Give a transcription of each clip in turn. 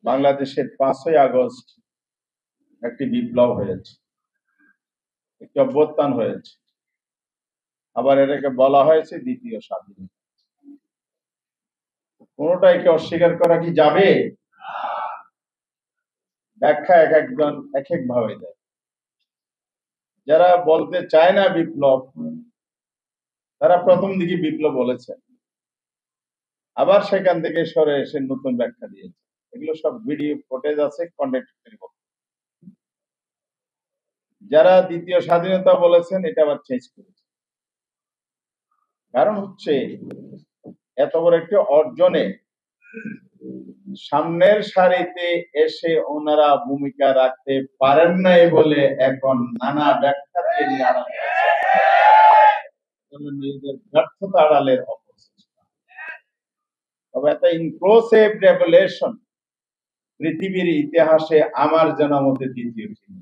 বাংলাদেশের 5ই আগস্ট একটি বিপ্লব হয়েছে, একটি অভ্যুত্থান হয়েছে, আবার এটাকে বলা হয়েছে দ্বিতীয় স্বাধীনতা। কোনোটাই কি অস্বীকার করা কি যাবে? ব্যাখ্যা এক একজন এক এক ভাবে দেয়। যারা বলতে চায় না বিপ্লব, তারা প্রথম দিকে বিপ্লব বলেছেন, আবার সেখান থেকে সরে এসে নতুন ব্যাখ্যা দিয়েছে। এগুলো সব ভিডিও ফুটেজ আছে কন্টেন্টের। যারা দ্বিতীয় স্বাধীনতা বলেছেন, এটা আবার চেঞ্জ করেছে। কারণ হচ্ছে এত বড় একটি অর্জনে সামনের সারিতে এসে ওনারা ভূমিকা রাখতে পারেন নাই বলে এখন নানা ব্যাখ্যা দিয়ে নিয়ে আনা হয়েছে নিজেদের ব্যর্থতা আড়ালের অপচেষ্টা। তবে একটা ইনক্লুসিভ রেভলিউশন পৃথিবীর ইতিহাসে আমার জানা মতে দ্বিতীয় ছিল।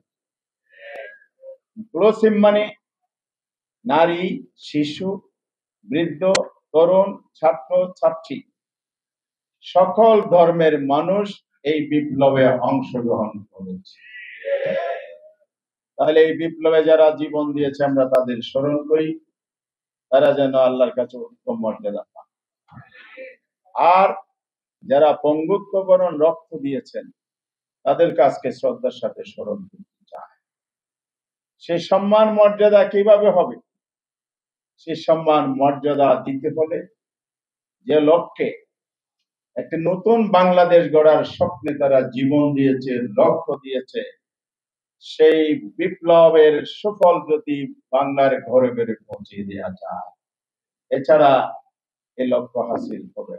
ইনক্লুসিভ মানে নারী, শিশু, বৃদ্ধ, তরুণ, ছাত্র, ছাত্রী, সকল ধর্মের মানুষ এই বিপ্লবে অংশগ্রহণ করেছে। তাহলে এই বিপ্লবে যারা জীবন দিয়েছে আমরা তাদের স্মরণ করি, তারা যেন আল্লাহর কাছে উত্তম মর্যাদা পান। আর যারা পঙ্গুত্ব বরণ রক্ত দিয়েছেন তাদের কাছকে শ্রদ্ধার সাথে স্মরণ করতে চায়। সেই সম্মান মর্যাদা কিভাবে হবে? সেই সম্মান মর্যাদা দিতে হলে যে লক্ষ্যে একটি নতুন বাংলাদেশ গড়ার স্বপ্নে তারা জীবন দিয়েছে, রক্ত দিয়েছে, সেই বিপ্লবের সুফল যদি বাংলার ঘরে ঘরে পৌঁছে দেওয়া যায়, এছাড়া এই লক্ষ্য হাসিল হবে